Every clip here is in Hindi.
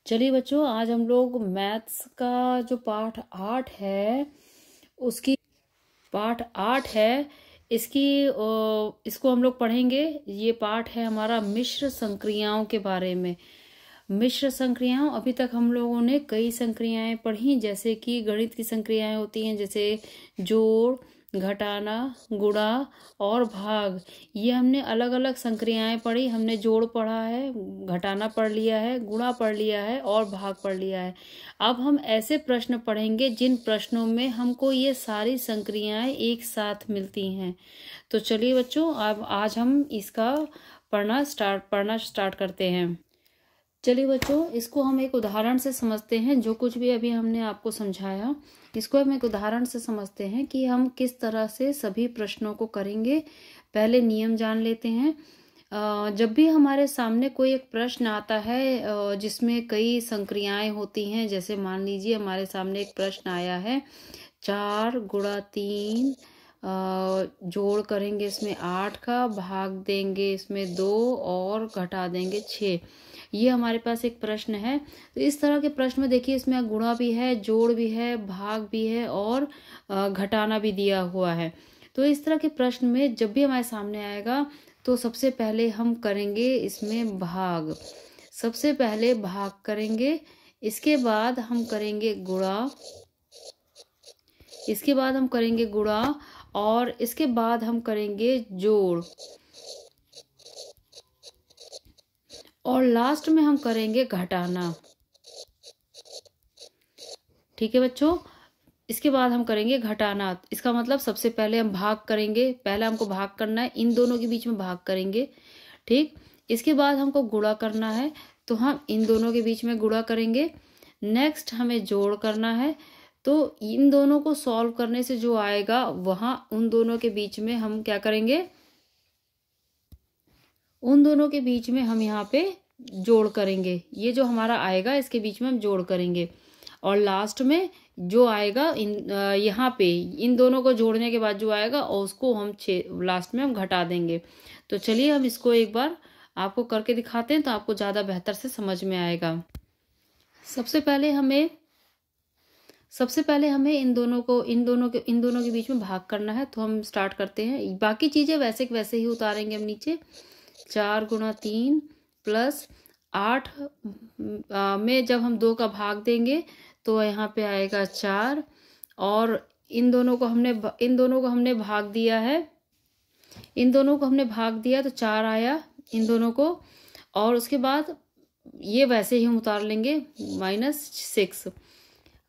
चलिए बच्चों, आज हम लोग मैथ्स का जो पाठ 8 है उसकी पाठ 8 है इसकी इसको हम लोग पढ़ेंगे। ये पाठ है हमारा मिश्र संक्रियाओं के बारे में। मिश्र संक्रियाओं, अभी तक हम लोगों ने कई संक्रियाएं पढ़ी, जैसे कि गणित की संक्रियाएं होती हैं, जैसे जोड़, घटाना, गुणा और भाग। ये हमने अलग अलग संक्रियाएं पढ़ी। हमने जोड़ पढ़ा है, घटाना पढ़ लिया है, गुणा पढ़ लिया है और भाग पढ़ लिया है। अब हम ऐसे प्रश्न पढ़ेंगे जिन प्रश्नों में हमको ये सारी संक्रियाएं एक साथ मिलती हैं। तो चलिए बच्चों, अब आज हम इसका पढ़ना स्टार्ट करते हैं। चलिए बच्चों, इसको हम एक उदाहरण से समझते हैं। जो कुछ भी अभी हमने आपको समझाया, इसको हम एक उदाहरण से समझते हैं कि हम किस तरह से सभी प्रश्नों को करेंगे। पहले नियम जान लेते हैं। जब भी हमारे सामने कोई एक प्रश्न आता है जिसमें कई संक्रियाएं होती हैं, जैसे मान लीजिए हमारे सामने एक प्रश्न आया है 4 गुणा 3, जोड़ करेंगे इसमें 8 का, भाग देंगे इसमें 2 और घटा देंगे 6। ये हमारे पास एक प्रश्न है। तो इस तरह के प्रश्न में देखिए, इसमें गुणा भी है, जोड़ भी है, भाग भी है और घटाना भी दिया हुआ है। तो इस तरह के प्रश्न में जब भी हमारे सामने आएगा तो सबसे पहले हम करेंगे इसमें भाग। सबसे पहले भाग करेंगे, इसके बाद हम करेंगे गुणा, इसके बाद हम करेंगे गुणा और इसके बाद हम करेंगे जोड़ और लास्ट में हम करेंगे घटाना। ठीक है बच्चों, इसके बाद हम करेंगे घटाना। इसका मतलब सबसे पहले हम भाग करेंगे, पहले हमको भाग करना है, इन दोनों के बीच में भाग करेंगे। ठीक, इसके बाद हमको गुणा करना है, तो हम इन दोनों के बीच में गुणा करेंगे। नेक्स्ट हमें जोड़ करना है, तो इन दोनों को सॉल्व करने से जो आएगा वहां उन दोनों के बीच में हम क्या करेंगे, उन दोनों के बीच में हम यहाँ पे जोड़ करेंगे। ये जो हमारा आएगा इसके बीच में हम जोड़ करेंगे और लास्ट में जो आएगा यहाँ पे इन दोनों को जोड़ने के बाद जो आएगा और उसको हम लास्ट में हम घटा देंगे। तो चलिए हम इसको एक बार आपको करके दिखाते हैं, तो आपको ज्यादा बेहतर से समझ में आएगा। सबसे पहले हमें इन दोनों के बीच में भाग करना है। तो हम स्टार्ट करते हैं। बाकी चीजें वैसे के वैसे ही उतारेंगे हम नीचे। 4 गुणा 3 प्लस 8 में जब हम 2 का भाग देंगे तो यहाँ पे आएगा 4 और इन दोनों को हमने भाग दिया है, इन दोनों को हमने भाग दिया तो 4 आया इन दोनों को। और उसके बाद ये वैसे ही हम उतार लेंगे -6।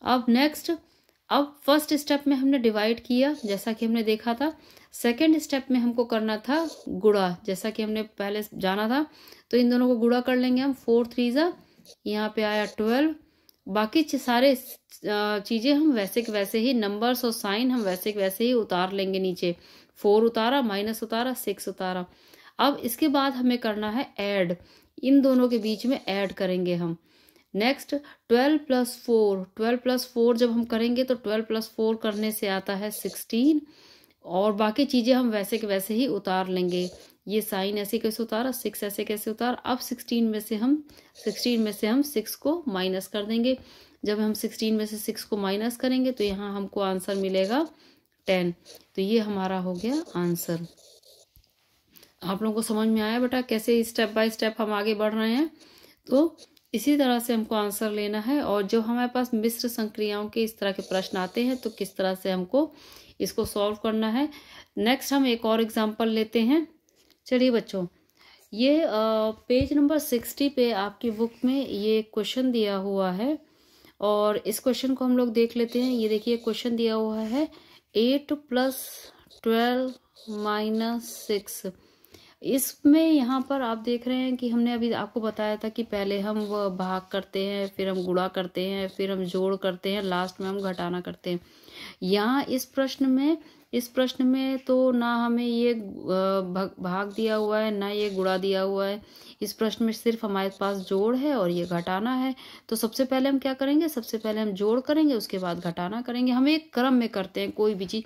अब नेक्स्ट, अब फर्स्ट स्टेप में हमने डिवाइड किया जैसा कि हमने देखा था। सेकंड स्टेप में हमको करना था गुणा, जैसा कि हमने पहले जाना था। तो इन दोनों को गुणा कर लेंगे हम। 4 3 जा, यहाँ पे आया 12। बाकी सारे चीजें हम वैसे के वैसे ही, नंबर्स और साइन हम वैसे के वैसे ही उतार लेंगे नीचे। 4 उतारा, माइनस उतारा, 6 उतारा। अब इसके बाद हमें करना है ऐड, इन दोनों के बीच में ऐड करेंगे हम। नेक्स्ट 12 प्लस 4 जब हम करेंगे तो 12 प्लस 4 करने से आता है 16 और बाकी चीजें हम वैसे के वैसे ही उतार लेंगे। ये साइन ऐसे कैसे उतारा, 6 ऐसे कैसे उतारा। अब 16 में से हम 6 को माइनस कर देंगे। जब हम 16 में से 6 को माइनस करेंगे तो यहाँ हमको आंसर मिलेगा 10। तो ये हमारा हो गया आंसर। आप लोगों को समझ में आया बेटा कैसे स्टेप बाय स्टेप हम आगे बढ़ रहे हैं? तो इसी तरह से हमको आंसर लेना है। और जो हमारे पास मिश्र संक्रियाओं के इस तरह के प्रश्न आते हैं तो किस तरह से हमको इसको सॉल्व करना है। नेक्स्ट हम एक और एग्जांपल लेते हैं। चलिए बच्चों, ये पेज नंबर 60 पे आपकी बुक में ये क्वेश्चन दिया हुआ है और इस क्वेश्चन को हम लोग देख लेते हैं। ये देखिए क्वेश्चन दिया हुआ है 8 + 12 - 6। इसमें यहाँ पर आप देख रहे हैं कि हमने अभी आपको बताया था कि पहले हम भाग करते हैं, फिर हम गुणा करते हैं, फिर हम जोड़ करते हैं, लास्ट में हम घटाना करते हैं। यहाँ इस प्रश्न में इस प्रश्न में तो ना हमें ये भाग दिया हुआ है, ना ये गुणा दिया हुआ है। इस प्रश्न में सिर्फ हमारे पास जोड़ है और ये घटाना है। तो सबसे पहले हम क्या करेंगे, सबसे पहले हम जोड़ करेंगे, उसके बाद घटाना करेंगे। हम एक क्रम में करते हैं कोई भी चीज़,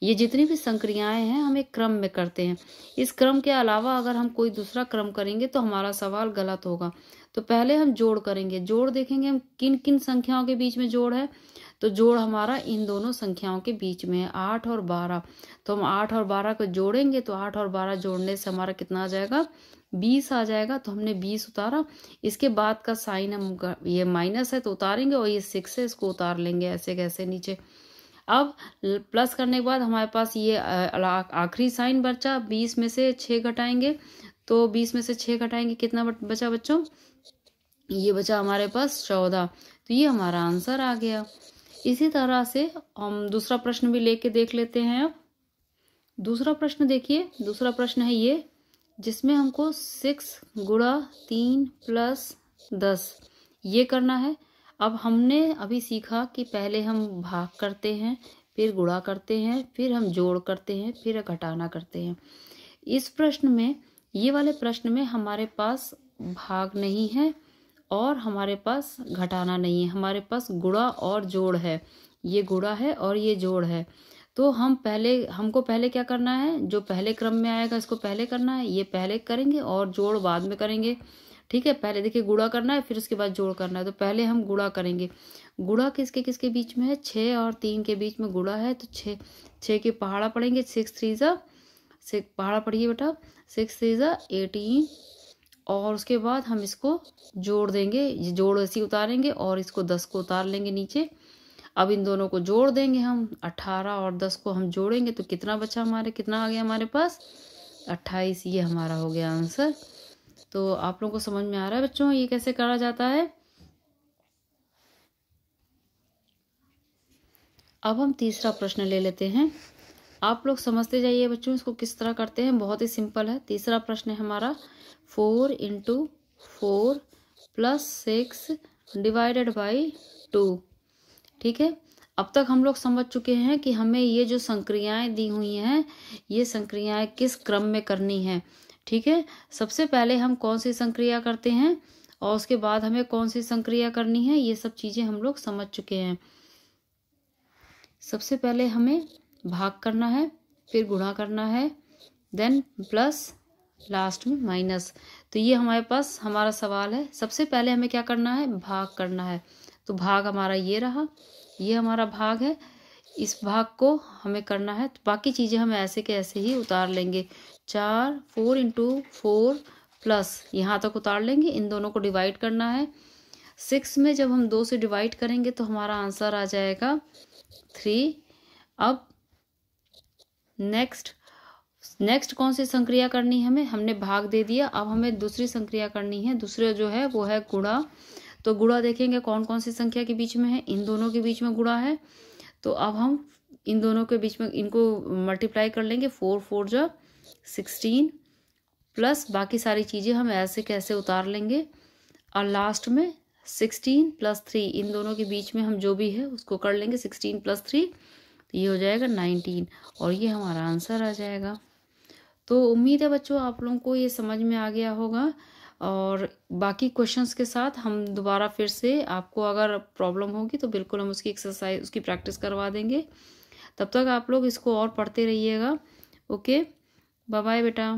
ये जितनी भी संक्रियाएं हैं हम एक क्रम में करते हैं। इस क्रम के अलावा अगर हम कोई दूसरा क्रम करेंगे तो हमारा सवाल गलत होगा। तो पहले हम जोड़ करेंगे, जोड़ देखेंगे हम किन किन संख्याओं के बीच में जोड़ है। तो जोड़ हमारा इन दोनों संख्याओं के बीच में है, 8 और 12। तो हम 8 और 12 को जोड़ेंगे तो 8 और 12 जोड़ने से हमारा कितना आ जाएगा, 20 आ जाएगा। तो हमने 20 उतारा। इसके बाद का साइन हम ये माइनस है तो उतारेंगे, और ये 6 है इसको उतार लेंगे ऐसे कैसे नीचे। अब प्लस करने के बाद हमारे पास ये आखिरी साइन बचा, 20 में से 6 घटाएंगे। तो 20 में से 6 घटाएंगे, कितना बचा बच्चों, ये बचा हमारे पास 14। तो ये हमारा आंसर आ गया। इसी तरह से हम दूसरा प्रश्न भी लेके देख लेते हैं। अब दूसरा प्रश्न देखिए, दूसरा प्रश्न है ये, जिसमें हमको 6 गुणा 3 प्लस 10 ये करना है। अब हमने अभी सीखा कि पहले हम भाग करते हैं, फिर गुणा करते हैं, फिर हम जोड़ करते हैं, फिर घटाना करते हैं। इस प्रश्न में, ये वाले प्रश्न में हमारे पास भाग नहीं है और हमारे पास घटाना नहीं है, हमारे पास गुणा और जोड़ है। ये गुणा है और ये जोड़ है। तो हमको पहले क्या करना है, जो पहले क्रम में आएगा इसको पहले करना है, ये पहले करेंगे और जोड़ बाद में करेंगे। ठीक है, पहले देखिए गुणा करना है, फिर उसके बाद जोड़ करना है। तो पहले हम गुणा करेंगे। गुणा किसके किसके बीच में है, 6 और 3 के बीच में गुणा है। तो 6 के पहाड़ा पड़ेंगे, 6 3 जा 6 पहाड़ा पढ़िए बेटा, 6 3 जा 18। और उसके बाद हम इसको जोड़ देंगे, जोड़ ऐसे उतारेंगे और इसको 10 को उतार लेंगे नीचे। अब इन दोनों को जोड़ देंगे हम, 18 और 10 को हम जोड़ेंगे तो कितना बचा हमारे, कितना आ गया हमारे पास, 28। ये हमारा हो गया आंसर। तो आप लोगों को समझ में आ रहा है बच्चों ये कैसे करा जाता है। अब हम तीसरा प्रश्न ले लेते हैं। आप लोग समझते जाइए बच्चों इसको किस तरह करते हैं, बहुत ही सिंपल है। तीसरा प्रश्न है हमारा 4 × 4 + 6 डिवाइडेड बाई 2। ठीक है, अब तक हम लोग समझ चुके हैं कि हमें ये जो संक्रियाएं दी हुई हैं, ये संक्रियाएं किस क्रम में करनी है। ठीक है, सबसे पहले हम कौन सी संक्रिया करते हैं और उसके बाद हमें कौन सी संक्रिया करनी है, ये सब चीजें हम लोग समझ चुके हैं। सबसे पहले हमें भाग करना है, फिर गुणा करना है, देन प्लस, लास्ट में माइनस। तो ये हमारे पास हमारा सवाल है। सबसे पहले हमें क्या करना है, भाग करना है। तो भाग हमारा ये रहा, ये हमारा भाग है। इस भाग को हमें करना है, तो बाकी चीज़ें हम ऐसे के ऐसे ही उतार लेंगे। 4 × 4 प्लस यहाँ तक उतार लेंगे, इन दोनों को डिवाइड करना है। 6 में जब हम 2 से डिवाइड करेंगे तो हमारा आंसर आ जाएगा 3। अब नेक्स्ट कौन सी संक्रिया करनी है हमें, हमने भाग दे दिया। अब हमें दूसरी संक्रिया करनी है, दूसरे जो है वो है गुणा। तो गुणा देखेंगे कौन कौन सी संख्या के बीच में है, इन दोनों के बीच में गुणा है। तो अब हम इन दोनों के बीच में इनको मल्टीप्लाई कर लेंगे, 4 4 जा 16 प्लस बाकी सारी चीज़ें हम ऐसे कैसे उतार लेंगे। और लास्ट में 16 + 3, इन दोनों के बीच में हम जो भी है उसको कर लेंगे, 16 + 3, तो ये हो जाएगा 19 और ये हमारा आंसर आ जाएगा। तो उम्मीद है बच्चों आप लोगों को ये समझ में आ गया होगा। और बाकी क्वेश्चंस के साथ हम दोबारा फिर से, आपको अगर प्रॉब्लम होगी तो बिल्कुल हम उसकी एक्सरसाइज, उसकी प्रैक्टिस करवा देंगे। तब तक आप लोग इसको और पढ़ते रहिएगा। ओके, बाय बाय बेटा।